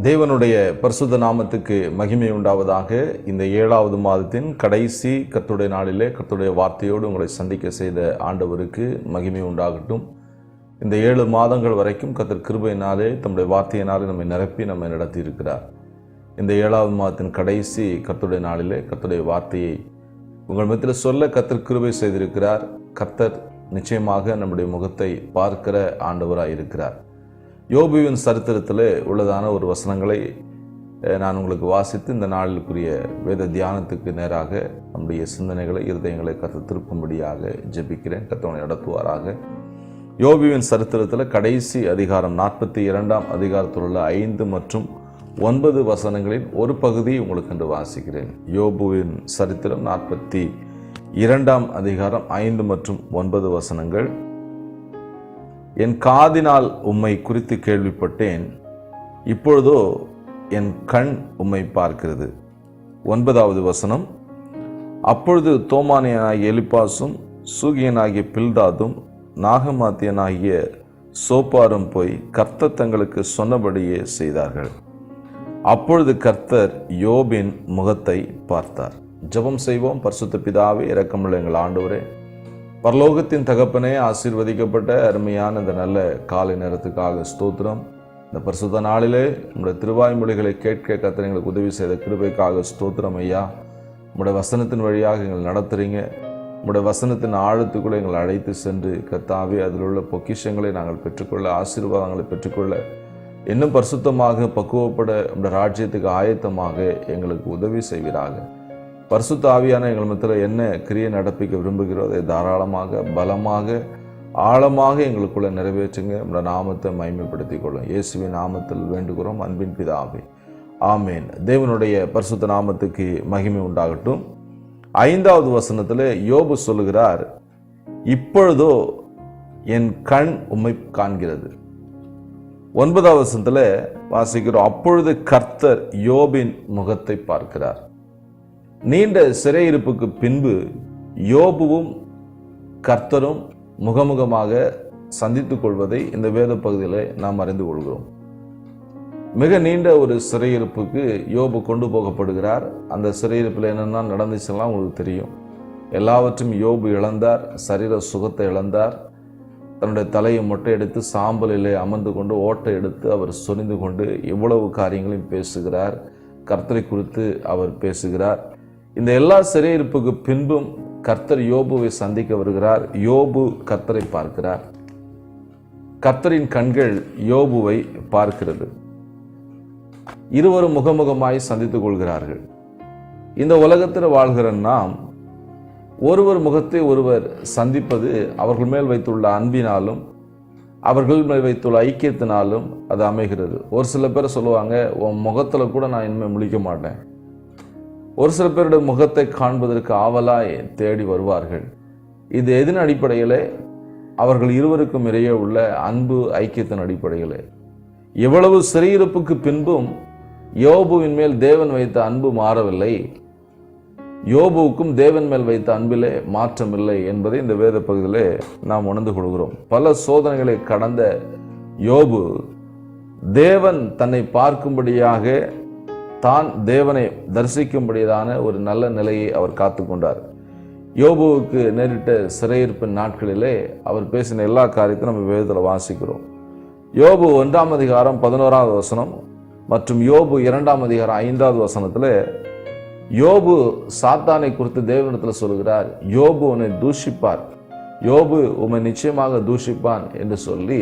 தேவனுடைய பரிசுத்த நாமத்துக்கு மகிமை உண்டாவதாக. இந்த 7வது மாதத்தின் கடைசி கர்த்தருடைய நாளிலே கர்த்தருடைய வார்த்தையோடு உங்களை சந்திக்க செய்த ஆண்டவருக்கு மகிமை உண்டாகட்டும். இந்த 7 மாதங்கள் வரைக்கும் கர்த்தர் கிருபையினாலே தம்முடைய வார்த்தையினாலே நம்மை நிரப்பி நம்மை நடத்தி இருக்கிறார். இந்த 7வது மாதத்தின் கடைசி கர்த்தருடைய நாளிலே கர்த்தருடைய வார்த்தையை உங்கள் மத்தியில் சொல்ல கர்த்தர் கிருபை செய்திருக்கிறார். கர்த்தர் நிச்சயமாக நம்முடைய முகத்தை பார்க்கிற ஆண்டவராக இருக்கிறார். யோபுவின் சரித்திரத்தில் உள்ளதான ஒரு வசனங்களை நான் உங்களுக்கு வாசித்து இந்த நாளுக்குரிய வேத தியானத்துக்கு நேராக நம்முடைய சிந்தனைகளை இருதயங்களை கர்த்தர் திருப்பும்படியாக ஜெபிக்கிறேன். கர்த்தர் நடத்துவாராக. யோபுவின் சரித்திரத்தில் கடைசி அதிகாரம் 42ஆம் அதிகாரத்தில் உள்ள 5 மற்றும் 9 வசனங்களின் ஒரு பகுதியை உங்களுக்கு என்று வாசிக்கிறேன். யோபுவின் சரித்திரம் 42ஆம் அதிகாரம் 5 மற்றும் 9 வசனங்கள். என் காதினால் உம்மை குறித்து கேள்விப்பட்டேன், இப்பொழுதோ என் கண் உம்மை பார்க்கிறது. 9வது வசனம். அப்பொழுது தோமானியனாகிய எலிப்பாசும் சூகியனாகிய பில்தாதும் நாகமாத்தியனாகிய சோப்பாரும் போய் கர்த்தர் தங்களுக்கு சொன்னபடியே செய்தார்கள். அப்பொழுது கர்த்தர் யோபின் முகத்தை பார்த்தார். ஜெபம் செய்வோம். பரிசுத்த பிதாவே, இரக்கமுள்ள எங்கள் ஆண்டவரே, பரலோகத்தின் தகப்பனே, ஆசீர்வதிக்கப்பட்ட அருமையான இந்த நல்ல காலை நேரத்துக்காக ஸ்தோத்திரம். இந்த பரிசுத்த நாளிலே உங்களுடைய திருவாய்மொழிகளை கேட்க கர்த்தர் எங்களுக்கு உதவி செய்த கிருபைக்காக ஸ்தோத்திரம் ஐயா. உங்களுடைய வசனத்தின் வழியாக எங்களை நடத்துறீங்க. உங்களுடைய வசனத்தின் ஆழத்துக்குள்ளே எங்களை அழைத்து சென்று கர்த்தாவே அதில் உள்ள பொக்கிஷங்களை நாங்கள் பெற்றுக்கொள்ள, ஆசீர்வாதங்களை பெற்றுக்கொள்ள, இன்னும் பரிசுத்தமாக பக்குவப்பட உங்களுடைய ராஜ்யத்துக்கு ஆயத்தமாக எங்களுக்கு உதவி செய்வீராக. பரிசுத்த ஆவியான எங்கள் மத்தியில் என்ன கிரியை நடப்பிக்க விரும்புகிறோம் அதை தாராளமாக, பலமாக, ஆழமாக எங்களுக்குள்ள நிறைவேற்றுங்க. நம்முடைய நாமத்தை மகிமைப்படுத்திக் கொள்ளும். இயேசுவின் நாமத்தில் வேண்டுகிறோம், அன்பின் பிதாவே, ஆமேன். தேவனுடைய பரிசுத்த நாமத்துக்கு மகிமை உண்டாகட்டும். 5வது வசனத்தில் யோபு சொல்லுகிறார், இப்பொழுதோ என் கண் உம்மை காண்கிறது. 9வது வசனத்தில் வாசிக்கிறோம், அப்பொழுது கர்த்தர் யோபின் முகத்தை பார்க்கிறார். நீண்ட சிறையிருப்புக்கு பின்பு யோபுவும் கர்த்தரும் முகமுகமாக சந்தித்துக் கொள்வதை இந்த வேத பகுதியில் நாம் அறிந்து கொள்கிறோம். மிக நீண்ட ஒரு சிறையிருப்புக்கு யோபு கொண்டு போகப்படுகிறார். அந்த சிறையிருப்பில் என்னென்ன நடந்துச்சுலாம் உங்களுக்கு தெரியும். எல்லாவற்றையும் யோபு இழந்தார். சரீர சுகத்தை இழந்தார். தன்னுடைய தலையை மொட்டை எடுத்து சாம்பலிலே அமர்ந்து கொண்டு ஓட்டை எடுத்து அவர் சொரிந்து கொண்டு எவ்வளவு காரியங்களையும் பேசுகிறார். கர்த்தரை குறித்து அவர் பேசுகிறார். இந்த எல்லா சிறையிருப்புக்கு பின்பும் கர்த்தர் யோபுவை சந்திக்க வருகிறார். யோபு கர்த்தரை பார்க்கிறார். கர்த்தரின் கண்கள் யோபுவை பார்க்கிறது. இருவரும் முகமுகமாய் சந்தித்துக் கொள்கிறார்கள். இந்த உலகத்தில் வாழ்கிற நாம் ஒருவர் முகத்தை ஒருவர் சந்திப்பது அவர்கள் மேல் வைத்துள்ள அன்பினாலும் அவர்கள் மேல் வைத்துள்ள ஐக்கியத்தினாலும் அது அமைகிறது. ஒரு சில பேர் சொல்லுவாங்க, உன் முகத்தில் கூட நான் இனிமேல் முழிக்க மாட்டேன். ஒரு சில பேருடைய முகத்தை காண்பதற்கு ஆவலாய் தேடி வருவார்கள். இது எதன் அடிப்படையிலே? அவர்கள் இருவருக்கும் இடையே உள்ள அன்பு ஐக்கியத்தின் அடிப்படையிலே. எவ்வளவு சிறையிருப்புக்கு பின்பும் யோபுவின் மேல் தேவன் வைத்த அன்பு மாறவில்லை. யோபுவுக்கும் தேவன் மேல் வைத்த அன்பிலே மாற்றமில்லை என்பதை இந்த வேத பகுதியிலே நாம் உணர்ந்து கொள்கிறோம். பல சோதனைகளை கடந்த யோபு தேவன் தன்னை பார்க்கும்படியாக, தான் தேவனை தரிசிக்கும்படியான ஒரு நல்ல நிலையை அவர் காத்து கொண்டார். யோபுவுக்கு நேரிட்ட சிறையிருப்பின் நாட்களிலே அவர் பேசின எல்லா காரியத்தையும் நம்ம வேதத்தில் வாசிக்கிறோம். யோபு 1ஆம் அதிகாரம் 11வது வசனம் மற்றும் யோபு 2ஆம் அதிகாரம் 5வது வசனத்தில் யோபு சாத்தானை குறித்து தேவனிடத்தில் சொல்கிறார். யோபு உன்னை தூஷிப்பார், யோபு உம்மை நிச்சயமாக தூஷிப்பான் என்று சொல்லி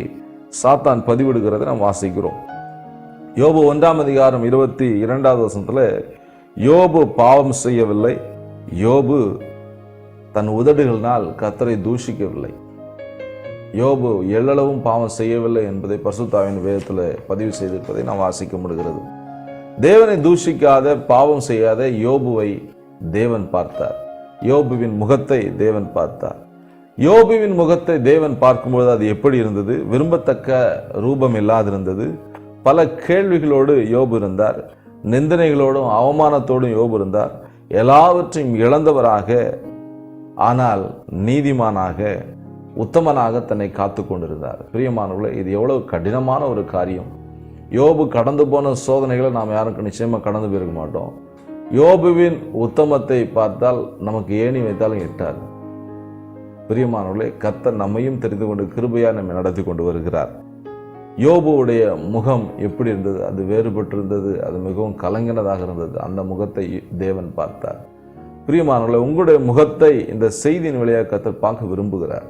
சாத்தான் பதிவிடுகிறதை நாம் வாசிக்கிறோம். யோபு 1ஆம் அதிகாரம் 22வது வசனத்தில் யோபு பாவம் செய்யவில்லை, யோபு தன் உதடுகளினால் கர்த்தரை தூஷிக்கவில்லை, யோபு எள்ளளவும் பாவம் செய்யவில்லை என்பதை பரிசுத்த ஆவியின் வேதத்தில் பதிவு செய்திருப்பதை நாம் வாசிக்க முடிகிறது. தேவனை தூஷிக்காத, பாவம் செய்யாத யோபுவை தேவன் பார்த்தார். யோபுவின் முகத்தை தேவன் பார்த்தார். யோபுவின் முகத்தை தேவன் பார்க்கும்போது அது எப்படி இருந்தது? விரும்பத்தக்க ரூபம் இல்லாதிருந்தது. பல கேள்விகளோடு யோபு இருந்தார். நிந்தனைகளோடும் அவமானத்தோடும் யோபு இருந்தார். எல்லாவற்றையும் இழந்தவராக, ஆனால் நீதிமானாக, உத்தமனாக தன்னை காத்து கொண்டிருந்தார். பிரியமானவர்களே, இது எவ்வளவு கடினமான ஒரு காரியம். யோபு கடந்து போன சோதனைகளை நாம் யாருக்கும் நிச்சயமாக கடந்து போயிருக்க மாட்டோம். யோபுவின் உத்தமத்தை பார்த்தால் நமக்கு ஏணி வைத்தாலும் எட்டாது. பிரியமானவர்களே, கர்த்தர் நம்மையும் தெரிந்து கொண்டு கிருபையா நம்மை நடத்தி கொண்டு வருகிறார். யோபுவுடைய முகம் எப்படி இருந்தது? அது வேறுபட்டு இருந்தது. அது மிகவும் கலங்கினதாக இருந்தது. அந்த முகத்தை தேவன் பார்த்தார். பிரியமானவர்களே, உங்களுடைய முகத்தை இந்த செய்தியின் வழியாக கர்த்தர் பார்க்க விரும்புகிறார்.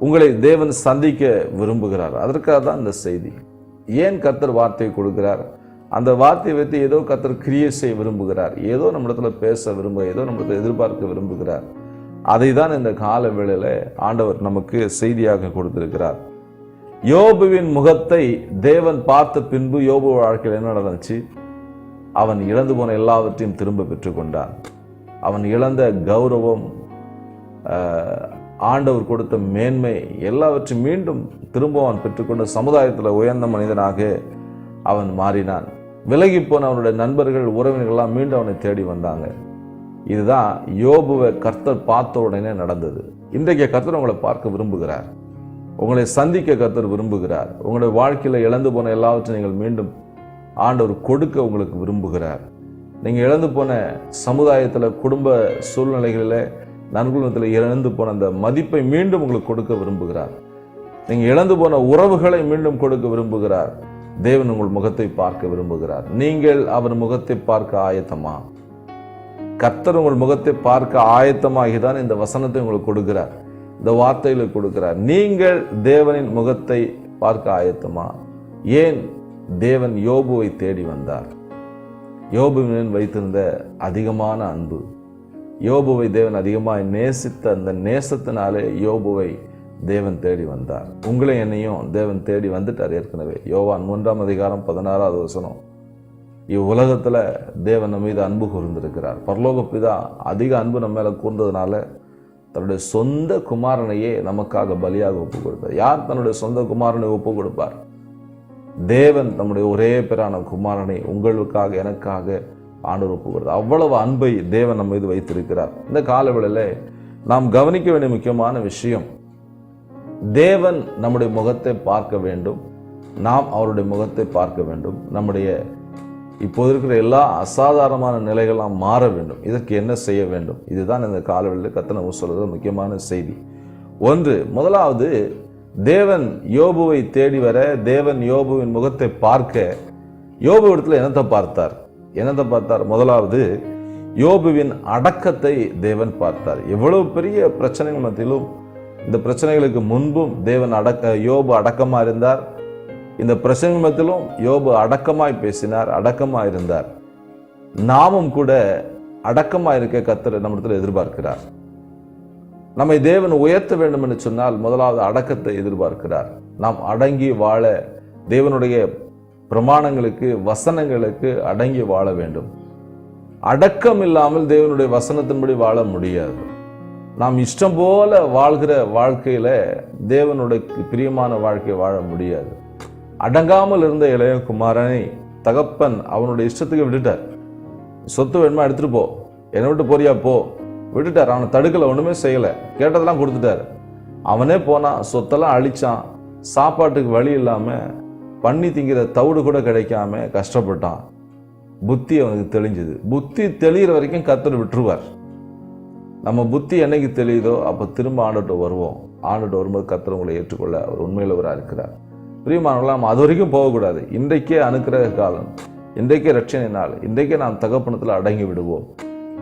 உங்களை தேவன் சந்திக்க விரும்புகிறார். அதற்காக தான் இந்த செய்தி. ஏன் கர்த்தர் வார்த்தையை கொடுக்கிறார்? அந்த வார்த்தையை வைத்து ஏதோ கர்த்தர் கிரியை செய்ய விரும்புகிறார். ஏதோ நம்மிடத்துல பேச ஏதோ நம்மிடத்துல எதிர்பார்க்க விரும்புகிறார். அதை தான் இந்த கால வேளையில ஆண்டவர் நமக்கு செய்தியாக கொடுத்திருக்கிறார். யோபுவின் முகத்தை தேவன் பார்த்த பின்பு யோபு வாழ்க்கையில் என்ன நடந்துச்சு? அவன் இழந்து போன எல்லாவற்றையும் திரும்ப பெற்றுக்கொண்டான். அவன் இழந்த கௌரவம், ஆண்டவர் கொடுத்த மேன்மை எல்லாவற்றையும் மீண்டும் திரும்ப அவன் பெற்றுக்கொண்டு சமுதாயத்தில் உயர்ந்த மனிதனாக அவன் மாறினான். விலகி போன அவனுடைய நண்பர்கள், உறவினர்கள்லாம் மீண்டும் அவனை தேடி வந்தாங்க. இதுதான் யோபுவை கர்த்தர் பார்த்த உடனே நடந்தது. இன்றைக்கு கர்த்தர் உங்களை பார்க்க விரும்புகிறார். உங்களை சந்திக்க கர்த்தர் விரும்புகிறார். உங்களுடைய வாழ்க்கையில் இழந்து போன எல்லாவற்றையும் நீங்கள் மீண்டும் ஆண்டவர் கொடுக்க உங்களுக்கு விரும்புகிறார். நீங்கள் இழந்து போன சமுதாயத்தில், குடும்ப சூழ்நிலைகளில், நன்குணத்தில் இழந்து போன அந்த மதிப்பை மீண்டும் உங்களுக்கு கொடுக்க விரும்புகிறார். நீங்கள் இழந்து போன உறவுகளை மீண்டும் கொடுக்க விரும்புகிறார். தேவன் உங்கள் முகத்தை பார்க்க விரும்புகிறார். நீங்கள் அவர் முகத்தை பார்க்க ஆயத்தமா? கர்த்தர் உங்கள் முகத்தை பார்க்க ஆயத்தமாகிதான் இந்த வசனத்தை உங்களுக்கு கொடுக்கிறார், இந்த வார்த்தைகளை கொடுக்கிறார். நீங்கள் தேவனின் முகத்தை பார்க்க ஆயத்தமா? ஏன் தேவன் யோபுவை தேடி வந்தார்? யோபுவின் வைத்திருந்த அதிகமான அன்பு, யோபுவை தேவன் அதிகமாக நேசித்த அந்த நேசத்தினாலே யோபுவை தேவன் தேடி வந்தார். உங்களை என்னையும் தேவன் தேடி வந்துட்டார் ஏற்கனவே. யோவான் 3:16 வசனம். இவ்வுலகத்தில் தேவன் நம்ம மீது அன்பு கூர்ந்திருக்கிறார். பரலோக பிதா அதிக அன்பு நம்ம மேலே கூர்ந்ததுனால தன்னுடைய சொந்த குமாரனையே நமக்காக பலியாக ஒப்பு கொடுத்தார். யார் தன்னுடைய சொந்த குமாரனை ஒப்பு கொடுப்பார்? தேவன் தம்முடைய ஒரே பேரான குமாரனை உங்களுக்காக, எனக்காக ஆண்டவர் ஒப்பு கொடுத்தார். அவ்வளவு அன்பை தேவன் நம்ம மீது வைத்திருக்கிறார். இந்த காலவேளையில நாம் கவனிக்க வேண்டிய முக்கியமான விஷயம், தேவன் நம்முடைய முகத்தை பார்க்க வேண்டும், நாம் அவருடைய முகத்தை பார்க்க வேண்டும். நம்முடைய இப்போது இருக்கிற எல்லா அசாதாரணமான நிலைகள்லாம் மாற வேண்டும். இதற்கு என்ன செய்ய வேண்டும்? இதுதான் இந்த காலவெளியில் கர்த்தர் சொல்றது முக்கியமான செய்தி. முதலாவது, தேவன் யோபுவை தேடி வர, தேவன் யோபுவின் முகத்தை பார்க்க யோபு இடத்துல என்னத்தை பார்த்தார்? முதலாவது, யோபுவின் அடக்கத்தை தேவன் பார்த்தார். எவ்வளவு பெரிய பிரச்சனைகள் மத்தியிலும், இந்த பிரச்சனைகளுக்கு முன்பும் தேவன் யோபு அடக்கமா இருந்தார். இந்த பிரச்சனை மத்தியிலும் யோபு அடக்கமாய் பேசினார், அடக்கமாய் இருந்தார். நாமும் கூட அடக்கமாய் இருக்க கர்த்தர் நம்மிடத்தில் எதிர்பார்க்கிறார். நம்மை தேவன் உயர்த்த வேண்டும் என்று சொன்னால் முதலாவது அடக்கத்தை எதிர்பார்க்கிறார். நாம் அடங்கி வாழ, தேவனுடைய பிரமாணங்களுக்கு, வசனங்களுக்கு அடங்கி வாழ வேண்டும். அடக்கம் இல்லாமல் தேவனுடைய வசனத்தின்படி வாழ முடியாது. நாம் இஷ்டம் போல வாழ்கிற வாழ்க்கையில தேவனுடைய பிரியமான வாழ்க்கை வாழ முடியாது. அடங்காமல் இருந்த இளைய குமாரனை தகப்பன் அவனுடைய இஷ்டத்துக்கு விட்டுட்டார். சொத்து வேணுமா எடுத்துட்டு போ, என்னை விட்டு போறியா போ, விட்டுட்டார். அவனை தடுக்கல, ஒண்ணுமே செய்யல, கேட்டதெல்லாம் கொடுத்துட்டாரு. அவனே போனான், சொத்தெல்லாம் அழிச்சான், சாப்பாட்டுக்கு வழி இல்லாம, பண்ணி திங்கிற தவிடு கூட கிடைக்காம கஷ்டப்பட்டான். புத்தி அவனுக்கு தெளிஞ்சது. புத்தி தெளிகிற வரைக்கும் கர்த்தர் விட்டுருவார். நம்ம புத்தி என்னைக்கு தெளியுதோ அப்போ திரும்ப ஆண்டுகிட்ட வருவோம். ஆண்டுகிட்ட வரும்போது கர்த்தர் உங்களை ஏற்றுக்கொள்ள அவர் உண்மையிலவராக இருக்கிறார். பிரியமானவர்களாம், அது வரைக்கும் போகக்கூடாது. இன்றைக்கே அனுக்கிரக காலம், இன்றைக்கே ரட்சணை நாள், இன்றைக்கே நாம் தகப்பணத்தில் அடங்கி விடுவோம்.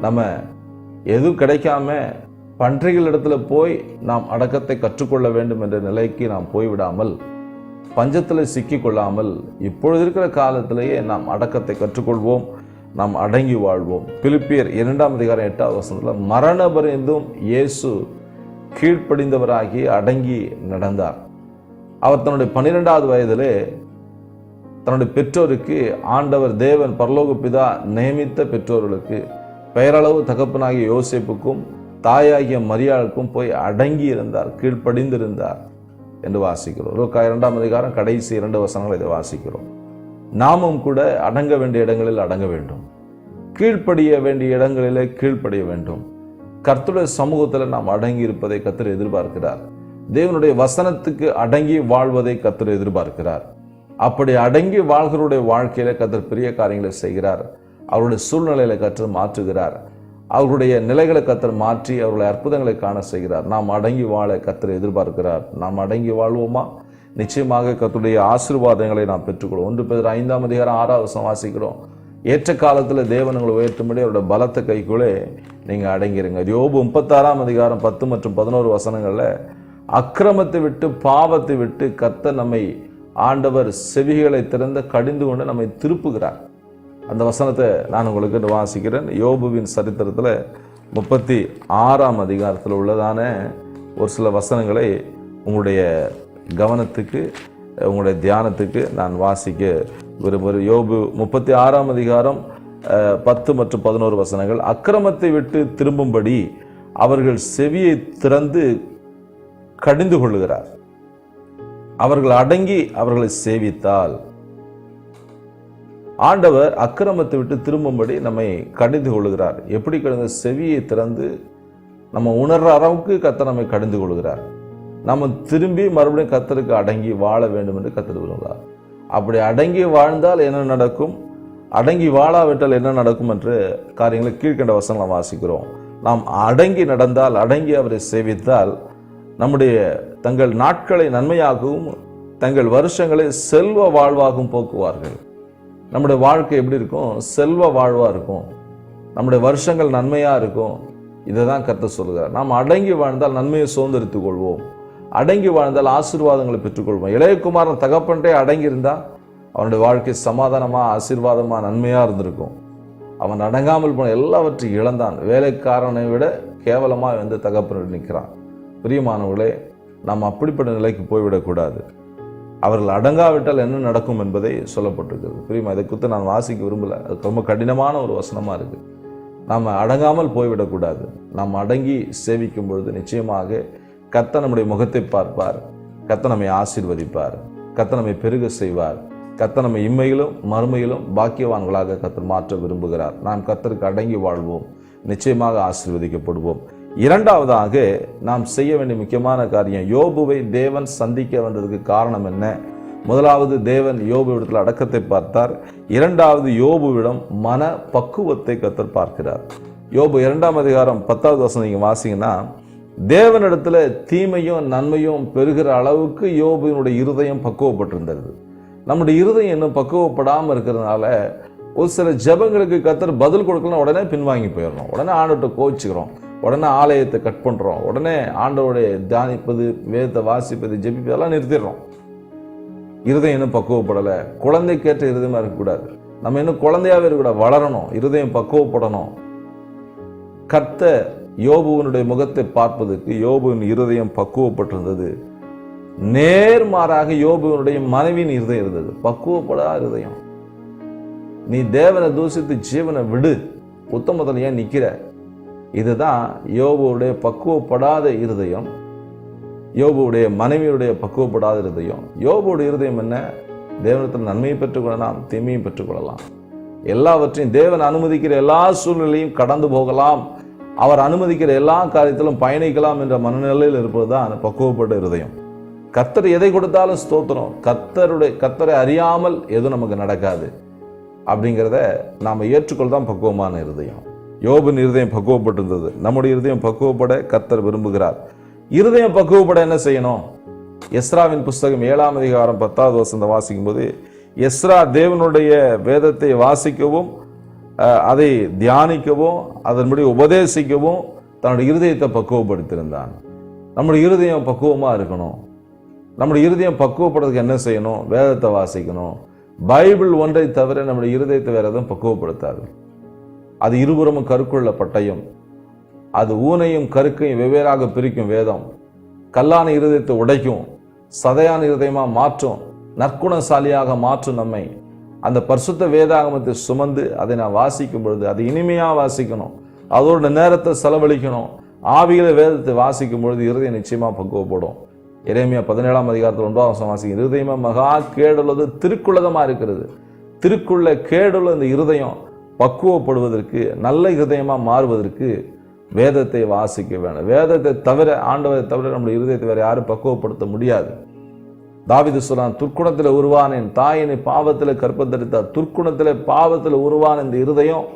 நம்ம எதுவும் கிடைக்காம பன்றிகள் இடத்துல போய் நாம் அடக்கத்தை கற்றுக்கொள்ள வேண்டும் என்ற நிலைக்கு நாம் போய்விடாமல், பஞ்சத்தில் சிக்கி கொள்ளாமல், இப்பொழுது இருக்கிற காலத்திலேயே நாம் அடக்கத்தை கற்றுக்கொள்வோம், நாம் அடங்கி வாழ்வோம். பிலிப்பியர் 2:8 மரண பரியந்தும் இயேசு கீழ்ப்படிந்தவராகி அடங்கி நடந்தார். அவர் தன்னுடைய 12வது வயதிலே தன்னுடைய பெற்றோருக்கு, ஆண்டவர் தேவன் பரலோக பிதா நியமித்த பெற்றோர்களுக்கு, பெயரளவு தகப்பனாகிய யோசேப்புக்கும் தாயாகிய மரியாளுக்கும் போய் அடங்கி இருந்தார், கீழ்ப்படிந்திருந்தார் என்று வாசிக்கிறோம். லூக்கா 2 கடைசி 2 வசனங்கள் இதை வாசிக்கிறோம். நாமும் கூட அடங்க வேண்டிய இடங்களில் அடங்க வேண்டும், கீழ்ப்படிய வேண்டிய இடங்களிலே கீழ்ப்படிய வேண்டும். கர்த்தருடைய சமூகத்தில் நாம் அடங்கி இருப்பதை கர்த்தர் எதிர்பார்க்கிறார். தேவனுடைய வசனத்துக்கு அடங்கி வாழ்வதை கர்த்தர் எதிர்பார்க்கிறார். அப்படி அடங்கி வாழ்கிறவருடைய வாழ்க்கையில கர்த்தர் பெரிய காரியங்களை செய்கிறார். அவருடைய சூழ்நிலையில கர்த்தர் மாற்றுகிறார். அவருடைய நிலைகளை கர்த்தர் மாற்றி அவருடைய அற்புதங்களை காண செய்கிறார். நாம் அடங்கி வாழ கர்த்தர் எதிர்பார்க்கிறார். நாம் அடங்கி வாழ்வோமா? நிச்சயமாக கர்த்தருடைய ஆசீர்வாதங்களை நாம் பெற்றுக்கொள்வோம். 1 பேதுரு 5ஆம் அதிகாரம் 6ஆவது வசனம் வாசிக்கிறோம். ஏற்ற காலத்தில் தேவன் உங்களை உயர்த்தும்படி அவருடைய பலத்த கைக்குள்ளே நீங்கள் அடங்கிருங்க. யோபு 36ஆம் அதிகாரம் 10 மற்றும் 11 வசனங்களில் அக்கிரமத்தை விட்டு பாவத்தை விட்டு கர்த்தர் நம்மை ஆண்டவர் செவிகளை திறந்து கடிந்து கொண்டு நம்மை திருப்புகிறார். அந்த வசனத்தை நான் உங்களுக்கு வாசிக்கிறேன். யோபுவின் சரித்திரத்தில் 36ஆம் அதிகாரத்தில் உள்ளதான ஒரு சில வசனங்களை உங்களுடைய கவனத்துக்கு உங்களுடைய தியானத்துக்கு நான் வாசிக்க விரும்புகிறேன். யோபு 36ஆம் அதிகாரம் 10 மற்றும் 11 வசனங்கள். அக்கிரமத்தை விட்டு திரும்பும்படி அவர்கள் செவியை திறந்து கடிந்து கொள்ளுகிறார். அவர்கள் அடங்கி அவர்களை சேவித்தால் ஆண்டவர் அக்கிரமத்தை விட்டு திரும்பும்படி நம்மை கடிந்து கொள்ளுகிறார். எப்படி கடிந்து? செவியை திறந்து நம்ம உணர்ற அளவுக்கு கர்த்தர் நம்மை கடிந்து கொள்கிறார். நம்ம திரும்பி மறுபடியும் கர்த்தருக்கு அடங்கி வாழ வேண்டும் என்று கர்த்தர் விரும்புகிறார். அப்படி அடங்கி வாழ்ந்தால் என்ன நடக்கும், அடங்கி வாழாவிட்டால் என்ன நடக்கும் என்று காரியங்களை கீழ்கண்ட வசனங்களை வாசிக்கிறோம். நாம் அடங்கி நடந்தால், அடங்கி அவரை சேவித்தால் நம்முடைய தங்கள் நாட்களை நன்மையாகவும் தங்கள் வருஷங்களை செல்வ வாழ்வாகவும் போக்குவார்கள். நம்முடைய வாழ்க்கை எப்படி இருக்கும்? செல்வ வாழ்வா இருக்கும். நம்முடைய வருஷங்கள் நன்மையா இருக்கும். இதை தான் கர்த்தர் சொல்கிறார். நாம் அடங்கி வாழ்ந்தால் நன்மையை சுதந்திரித்துக் கொள்வோம். அடங்கி வாழ்ந்தால் ஆசீர்வாதங்களை பெற்றுக்கொள்வோம். இளையகுமாரன் தகப்பன்ட்டே அடங்கி இருந்தால் அவனுடைய வாழ்க்கை சமாதானமா, ஆசீர்வாதமா, நன்மையா இருந்திருக்கும். அவன் அடங்காமல் போன எல்லாவற்றையும் இழந்தான். வேலைக்காரனை விட கேவலமா வந்து தகப்பன் நிற்கிறான். பிரியமானவர்களே, நாம் அப்படிப்பட்ட நிலைக்கு போய்விடக்கூடாது. அவர்கள் அடங்காவிட்டால் என்ன நடக்கும் என்பதை சொல்லப்பட்டிருக்கிறது. பிரியமா, இதை குறித்து நான் வாசிக்க விரும்பல. அது ரொம்ப கடினமான ஒரு வசனமா இருக்கு. நாம் அடங்காமல் போய்விடக்கூடாது. நாம் அடங்கி சேவிக்கும் பொழுது நிச்சயமாக கர்த்தர் நம்முடைய முகத்தை பார்ப்பார். கர்த்தர் நம்மை ஆசீர்வதிப்பார். கர்த்தர் நம்மை பெருக செய்வார். கர்த்தர் நம்மை இம்மையிலும் மறுமையிலும் பாக்கியவான்களாக கர்த்தர் மாற்ற விரும்புகிறார். நாம் கர்த்தருக்கு அடங்கி வாழ்வோம். நிச்சயமாக ஆசீர்வதிக்கப்படுவோம். இரண்டாவதாக நாம் செய்ய வேண்டிய முக்கியமான காரியம், யோபுவை தேவன் சந்திக்க வந்ததுக்கு காரணம் என்ன? முதலாவது, தேவன் யோபுவிடத்தில் அடக்கத்தை பார்த்தார். இரண்டாவது, யோபுவிடம் மன பக்குவத்தை கர்த்தர் பார்க்கிறார். யோபு 2ஆம் அதிகாரம் 10வது வசனம் நீங்க வாசிங்கன்னா, தேவனிடத்துல தீமையும் நன்மையும் பெறுகிற அளவுக்கு யோபுவினுடைய இருதயம் பக்குவப்பட்டிருந்தது. நம்முடைய இருதயம் இன்னும் பக்குவப்படாமல் இருக்கிறதுனால ஒரு சில ஜெபங்களுக்கு கர்த்தர் பதில் கொடுக்கலாம், உடனே பின்வாங்கி போயிடணும். உடனே ஆண்டவர்கிட்ட கோச்சிக்கிறோம். உடனே ஆலயத்தை கட் பண்ணுறோம். உடனே ஆண்டவருடைய தியானிப்பது, வேதத்தை வாசிப்பது, ஜெபிப்பதெல்லாம் நிறுத்திடுறோம். இருதயம் இன்னும் பக்குவப்படலை. குழந்தைக்கேற்ற இருதயமாக இருக்கக்கூடாது. நம்ம இன்னும் குழந்தையாகவே இருக்கக்கூடாது. வளரணும். இருதயம் பக்குவப்படணும். கர்த்தர் யோபுவினுடைய முகத்தை பார்ப்பதற்கு யோபுவின் இருதயம் பக்குவப்பட்டிருந்தது. நேர்மாறாக யோபுவினுடைய மனைவியின் இருதயம் இருந்தது, பக்குவப்படாத இருதயம். நீ தேவனை தூசித்து ஜீவனை விடு, உத்தமத்தில் ஏன் நிற்கிற? இதுதான் யோபுவுடைய பக்குவப்படாத இருதயம், யோபுவுடைய மனைவியுடைய பக்குவப்படாத இருதயம். யோபுடைய இருதயம் என்ன? தேவனத்தில் நன்மையை பெற்றுக்கொள்ளலாம், தீமையை பெற்றுக்கொள்ளலாம். எல்லாவற்றையும் தேவன் அனுமதிக்கிற எல்லா சூழ்நிலையும் கடந்து போகலாம், அவர் அனுமதிக்கிற எல்லா காரியத்திலும் பயணிக்கலாம் என்ற மனநிலையில் இருப்பதுதான் பக்குவப்பட்ட இருதயம். கர்த்தர் எதை கொடுத்தாலும் ஸ்தோத்திரம். கர்த்தரை அறியாமல் எதுவும் நமக்கு நடக்காது அப்படிங்கிறத நாம் ஏற்றுக்கொள்ளதான் பக்குவமான இருதயம். யோபின் இருதயம் பக்குவப்பட்டிருந்தது. நம்முடைய இருதயம் பக்குவப்பட கர்த்தர் விரும்புகிறார். இருதயம் பக்குவப்பட என்ன செய்யணும்? எஸ்ராவின் புஸ்தகம் 7ஆம் அதிகாரம் 10வது வசனத்தை வாசிக்கும் போது, எஸ்ரா தேவனுடைய வேதத்தை வாசிக்கவும் அதை தியானிக்கவும் அதன்படி உபதேசிக்கவும் தன்னுடைய இருதயத்தை பக்குவப்படுத்தியிருந்தான். நம்முடைய இருதயம் பக்குவமா இருக்கணும். நம்முடைய இருதயம் பக்குவப்படுறதுக்கு என்ன செய்யணும்? வேதத்தை வாசிக்கணும். பைபிள் ஒன்றை தவிர நம்முடைய இருதயத்தை வேற எதுவும் பக்குவப்படுத்தாது. அது இருபுறமும் கருக்குள்ள பட்டயம். அது ஊனையும் கருக்கையும் வெவ்வேறாக பிரிக்கும் வேதம். கல்லான இருதயத்தை உடைக்கும், சதையான இருதயமா மாற்றும், நற்குணசாலியாக மாற்றும். நம்மை அந்த பரிசுத்த வேதாகமத்தை சுமந்து அதை நான் வாசிக்கும் பொழுது அது இனிமையா வாசிக்கணும். அதோட நேரத்தை செலவழிக்கணும். ஆவியில வேதத்தை வாசிக்கும் பொழுது இருதயம் நிச்சயமா பக்குவப்படும். எரேமியா 17ஆம் அதிகாரத்தில் 1ஆம் வசனம் வாசிக்கும், இருதயமா மகா கேடுள்ளது, திருக்குள்ளதமா இருக்கிறது. திருக்குள்ள கேடுள்ள இந்த இருதயம் பக்குவப்படுவதற்கு, நல்ல இருதயமா மாறுவதற்கு வேதத்தை வாசிக்க வேணும். வேதத்தை தவிர, ஆண்டவரை தவிர நம்முடைய இருதயத்தை வேற யாரும் பக்குவப்படுத்த முடியாது. தாவீது சொல்றான், துர்க்குணத்தில் உருவானேன், தாயினை பாவத்தில் கற்பந்தரித்தார். துர்க்குணத்தில் பாவத்தில் உருவான இந்த இருதயம்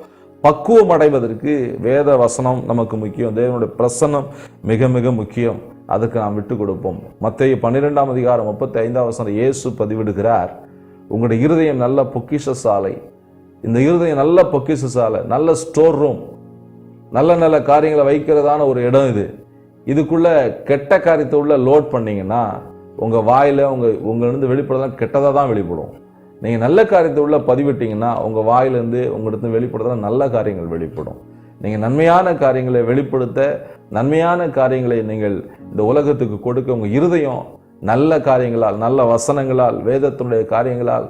பக்குவம் அடைவதற்கு வேத வசனம் நமக்கு முக்கியம். தேவனுடைய பிரசன்னம் மிக மிக முக்கியம். அதுக்கு நாம் விட்டு கொடுப்போம். மத்தேயு 12ஆம் அதிகாரம் 35ஆம் வசனம் இயேசு பதிவிடுகிறார், உங்களுடைய இருதயம் நல்ல பொக்கிஷ சாலை. இந்த இருதயம் நல்ல பொக்கிஷ சாலை, நல்ல ஸ்டோர் ரூம், நல்ல நல்ல காரியங்களை வைக்கிறதான ஒரு இடம் இது. இதுக்குள்ள கெட்ட காரியத்தை உள்ள லோட் பண்ணீங்கன்னா உங்க வாயில உங்களிருந்து வெளிப்படுறதெல்லாம் கெட்டதாக தான் வெளிப்படும். நீங்க நல்ல காரியத்தை உள்ள பதிவிட்டீங்கன்னா உங்க வாயிலிருந்து உங்களிடத்து வெளிப்படுறதெல்லாம் நல்ல காரியங்கள் வெளிப்படும். நீங்க நன்மையான காரியங்களை வெளிப்படுத்த, நன்மையான காரியங்களை நீங்கள் இந்த உலகத்துக்கு கொடுக்க உங்க இருதயம் நல்ல காரியங்களால், நல்ல வசனங்களால், வேதத்தினுடைய காரியங்களால்,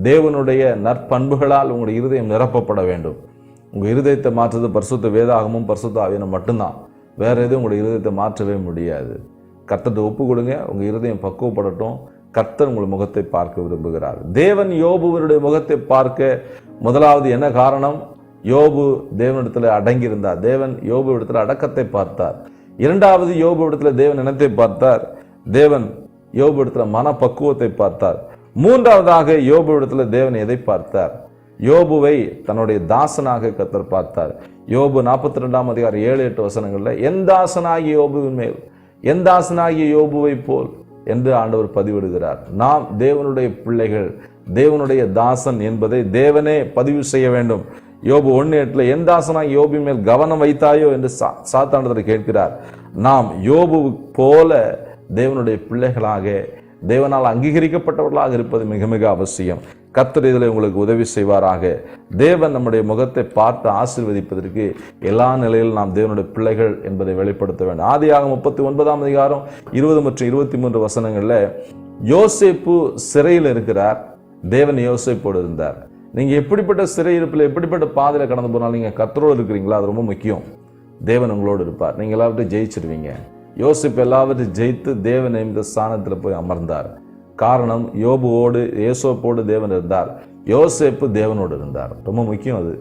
தேவனுடைய நற்பண்புகளால் உங்களுடைய இருதயம் நிரப்பப்பட வேண்டும். உங்க இருதயத்தை மாற்றுறது பரிசுத்த வேதாகமும் பரிசுத்த ஆவியானவரும் மட்டும்தான். வேற எதுவும் உங்களுடைய இருதயத்தை மாற்றவே முடியாது. கர்த்தர்கிட்ட ஒப்பு கொடுங்க, உங்க இருதயம் பக்குவப்படட்டும். கர்த்தர் உங்கள் முகத்தை பார்க்க விரும்புகிறார். தேவன் யோபுவருடைய முகத்தை பார்க்க முதலாவது என்ன காரணம்? யோபு தேவனிடத்தில் அடங்கியிருந்தார். தேவன் யோபு இடத்துல அடக்கத்தை பார்த்தார். இரண்டாவது யோபு இடத்துல தேவன் இனத்தை பார்த்தார். தேவன் யோபு இடத்துல மனப்பக்குவத்தை பார்த்தார். மூன்றாவதாக யோபு இடத்துல தேவன் எதை பார்த்தார்? யோபுவை தன்னுடைய தாசனாக கர்த்தர் பார்த்தார். யோபு 42ஆம் அதிகாரம் 7-8 வசனங்கள்ல, என் தாசனாகிய யோபுவின் மேல், என் தாசனாகிய யோபுவை போல் என்று ஆண்டவர் பதிவிடுகிறார். நாம் தேவனுடைய பிள்ளைகள், தேவனுடைய தாசன் என்பதை தேவனே பதிவு செய்ய வேண்டும். யோபு 1:8 என் தாசனாகிய யோபுவின் மேல் கவனம் வைத்தாயோ என்று சாத்தாண்டத்தில் கேட்கிறார். நாம் யோபு போல தேவனுடைய பிள்ளைகளாக, தேவனால் அங்கீகரிக்கப்பட்டவர்களாக இருப்பது மிக மிக அவசியம். கர்த்தர் இதில் உங்களுக்கு உதவி செய்வாராக. தேவன் நம்முடைய முகத்தை பார்த்து ஆசீர்வதிப்பதற்கு எல்லா நிலையிலும் நாம் தேவனுடைய பிள்ளைகள் என்பதை வெளிப்படுத்த வேண்டும். ஆதியாகமம் 39ஆம் அதிகாரம் 20 மற்றும் 23 வசனங்கள்ல யோசேப்பு சிறையில் இருக்கிறார். தேவன் யோசேப்போடு இருந்தார். நீங்க எப்படிப்பட்ட சிறையிருப்பில், எப்படிப்பட்ட பாதையில கடந்து போனாலும் நீங்க கர்த்தரோடு இருக்கிறீங்களா, அது ரொம்ப முக்கியம். தேவன் உங்களோடு இருப்பார். நீங்க எல்லாவற்றையும் ஜெயிச்சிருவீங்க. யோசேப்பு எல்லாவற்றையும் ஜெயித்து தேவன் இந்த ஸ்தானத்தில் போய் அமர்ந்தார். காரணம், யோபுவோடு யோசேப்போடு தேவன் இருந்தார், யோசேப்பு தேவனோடு இருந்தார். ரொம்ப முக்கியம் அது.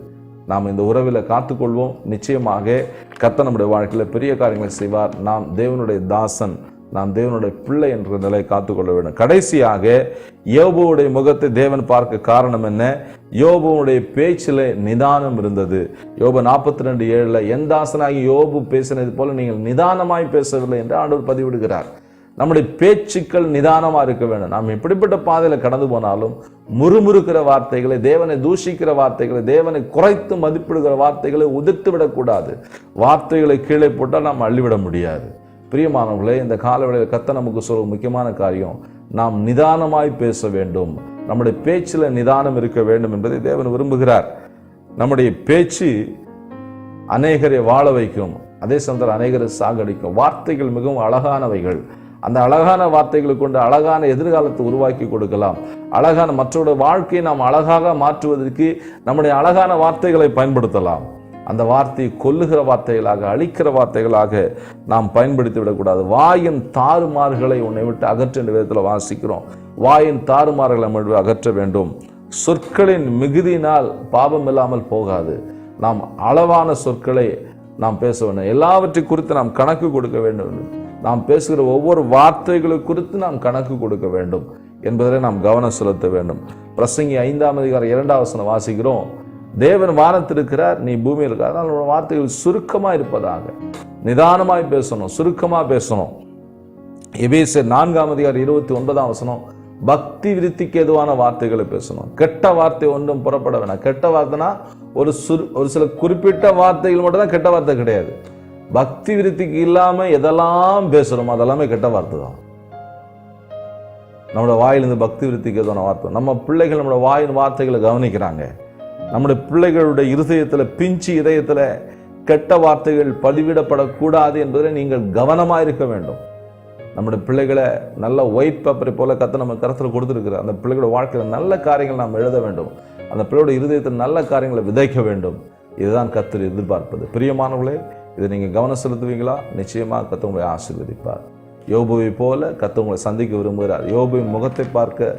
நாம் இந்த உறவில் காத்துக்கொள்வோம். நிச்சயமாக கர்த்தர் நம்முடைய வாழ்க்கையில் பெரிய காரியங்களை செய்வார். நாம் தேவனுடைய தாசன், நாம் தேவனுடைய பிள்ளை என்ற நிலையை காத்துக்கொள்ள வேண்டும். கடைசியாக யோபுவுடைய முகத்தை தேவன் பார்க்க காரணம் என்ன? யோபுவுடைய பேச்சில் நிதானம் இருந்தது. யோபு 42:7 என் தாசனாகி யோபு பேசினது போல நீங்கள் நிதானமாய் பேசவில்லை என்று ஆண்டவர் பதிவிடுகிறார். நம்முடைய பேச்சுக்கள் நிதானமா இருக்க வேண்டும். நாம் எப்படிப்பட்ட பாதையில கடந்து போனாலும் முறுமுறுக்கிற வார்த்தைகளை, தேவனை தூஷிக்கிற வார்த்தைகளை, தேவனை குறைத்து மதிப்பிடுகிற வார்த்தைகளை உதிர்த்து விடக்கூடாது. வார்த்தைகளை கீழே போட்டால் நாம் அள்ளிவிட முடியாது. பிரியமானவர்களே, இந்த காலவெளியில் கர்த்தர் நமக்கு சொல்ல முக்கியமான காரியம், நாம் நிதானமாய் பேச வேண்டும். நம்முடைய பேச்சில் நிதானம் இருக்க வேண்டும் என்பதை தேவன் விரும்புகிறார். நம்முடைய பேச்சு அநேகரை வாழ வைக்கும், அதே சமயத்தில் அநேகரை சாகடிக்கும். வார்த்தைகள் மிகவும் அழகானவைகள். அந்த அழகான வார்த்தைகளை கொண்டு அழகான எதிர்காலத்தை உருவாக்கி கொடுக்கலாம். அழகான மற்றவருடைய வாழ்க்கையை நாம் அழகாக மாற்றுவதற்கு நம்முடைய அழகான வார்த்தைகளை பயன்படுத்தலாம். அந்த வார்த்தையை கொல்லுகிற வார்த்தைகளாக, அழிக்கிற வார்த்தைகளாக நாம் பயன்படுத்தி விடக்கூடாது. வாயின் தாறுமாறுகளை உன்னை விட்டு அகற்ற விதத்தில் வாசிக்கிறோம். வாயின் தாறுமாறுகளை நம்ம அகற்ற வேண்டும். சொற்களின் மிகுதியினால் பாவம் இல்லாமல் போகாது. நாம் அளவான சொற்களை நாம் பேச வேண்டும். எல்லாவற்றை குறித்து நாம் கணக்கு கொடுக்க வேண்டும். நாம் பேசுகிற ஒவ்வொரு வார்த்தைகளை குறித்து நாம் கணக்கு கொடுக்க வேண்டும் என்பதில் நாம் கவனம் செலுத்த வேண்டும். பிரசங்கி 5ஆம் அதிகாரம் 2ஆம் வசனம் வாசிக்கிறோம், தேவன் வானத்தில் இருக்கிறார், நீ பூமியில் இருக்கிறார். அதனால் வார்த்தைகள் சுருக்கமாக இருப்பதாக, நிதானமாய் பேசணும், சுருக்கமாக பேசணும். எபேசியர் 4ஆம் அதிகாரம் 29ஆம் வசனம், பக்தி விருத்திக்கு எதுவான வார்த்தைகளை பேசணும். கெட்ட வார்த்தை ஒன்றும் புறப்பட வேணாம். கெட்ட வார்த்தைனா ஒரு சில குறிப்பிட்ட வார்த்தைகள் மட்டும் தான் கெட்ட வார்த்தை கிடையாது. பக்தி விருத்திக்கு இல்லாம எதெல்லாம் பேசுறோமோ அதெல்லாமே கெட்ட வார்த்தை தான். நம்மளோட வாயிலிருந்து பக்தி விருத்திக்கு எதுவான வார்த்தை. நம்ம பிள்ளைகள் நம்மளோட வாயின் வார்த்தைகளை கவனிக்கிறாங்க. நம்முடைய பிள்ளைகளுடைய இருதயத்துல, பிஞ்சு இதயத்துல கெட்ட வார்த்தைகள் பதிவிடப்படக்கூடாது என்பதில் நீங்கள் கவனமாக இருக்க வேண்டும். நம்முடைய பிள்ளைகளை நல்ல ஒயிட் பேப்பரை போல கர்த்தர் நம்ம கருத்தில் கொடுத்துருக்கிறார். அந்த பிள்ளைகளோட வாழ்க்கையில் நல்ல காரியங்கள் நாம் எழுத வேண்டும். அந்த பிள்ளையோட இருதயத்தில் நல்ல காரியங்களை விதைக்க வேண்டும். இதுதான் கர்த்தர் எதிர்பார்ப்பது. பிரியமானவர்களே, இதை நீங்கள் கவனம் செலுத்துவீங்களா? நிச்சயமாக கர்த்தர் உங்களை ஆசீர்வதிப்பார். யோபுவை போல கர்த்தர் உங்களை சந்திக்க விரும்புகிறார். யோபுவின் முகத்தை பார்க்க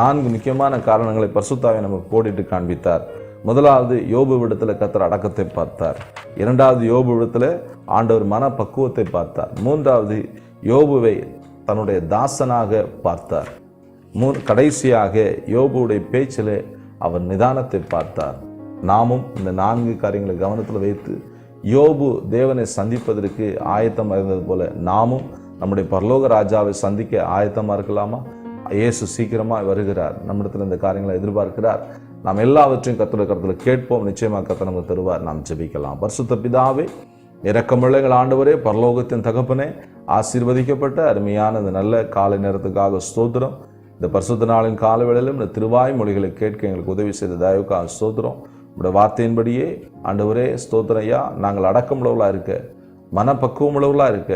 4 முக்கியமான காரணங்களை பரிசுத்தாவியானவர் நமக்கு கோடிட்டு காண்பித்தார். முதலாவது, யோபுவிடத்தில் கர்த்தர் அடக்கத்தை பார்த்தார். இரண்டாவது, யோபுவிடத்தில் ஆண்டவர் மன பக்குவத்தை பார்த்தார். மூன்றாவது, யோபுவை தன்னுடைய தாசனாக பார்த்தார். கடைசியாக யோபுடைய பேச்சில் அவர் நிதானத்தை பார்த்தார். நாமும் இந்த 4 காரியங்களை கவனத்தில் வைத்து யோபு தேவனை சந்திப்பதற்கு ஆயத்தமாக இருந்தது போல நாமும் நம்முடைய பரலோக ராஜாவை சந்திக்க ஆயத்தமாக இருக்கலாமா? இயேசு சீக்கிரமாக வருகிறார். நம்மிடத்தில் இந்த காரியங்களை எதிர்பார்க்கிறார். நாம் எல்லாவற்றையும் கர்த்தருடைய கரத்தில் கேட்போம். நிச்சயமாக கர்த்தர் நமக்கு தருவார். நாம் ஜெபிக்கலாம். பரிசுத்த பிதாவே, இரக்கமுள்ள எங்கள் ஆண்டவரே, பரலோகத்தின் தகப்பனே, ஆசீர்வதிக்கப்பட்ட அருமையான இந்த நல்ல காலை நேரத்துக்காக ஸ்தோத்திரம். இந்த பரிசுத்த நாளின் காலவேளையிலும் இந்த திருவாய் மொழிகளை கேட்க எங்களுக்கு உதவி செய்த தயவுக்காக ஸ்தோத்திரம். உங்களுடைய வார்த்தையின்படியே ஆண்டவரே ஸ்தோத்திரம் ஐயா, நாங்கள் அடக்கமுள்ளவர்களாக இருக்க, மனப்பக்குவமுள்ளவர்களாக இருக்க,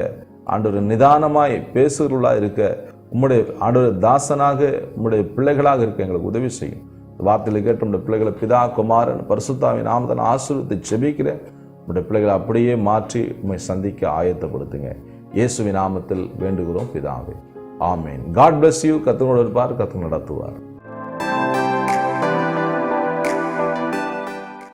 ஆண்டவர் நிதானமாய் பேசுகிறவர்களாக இருக்க, உம்முடைய ஆண்டவர் தாசனாக உம்முடைய பிள்ளைகளாக இருக்க எங்களுக்கு உதவி செய்யும். வார்த்தையில் கேட்ட உடைய பிள்ளைகளை பிதா குமாரன் பரிசுத்தாவின் நாமத்தின் ஆசீர்வதித்து ஜெபிக்கிறேன். உடைய பிள்ளைகளை அப்படியே மாற்றி உம்மை சந்திக்க ஆயத்தப்படுத்துங்க. இயேசுவின் நாமத்தில் வேண்டுகிறோம் பிதாவே, ஆமேன். God bless you. கர்த்தரோடு இருப்பார், கர்த்தர் நடத்துவார்.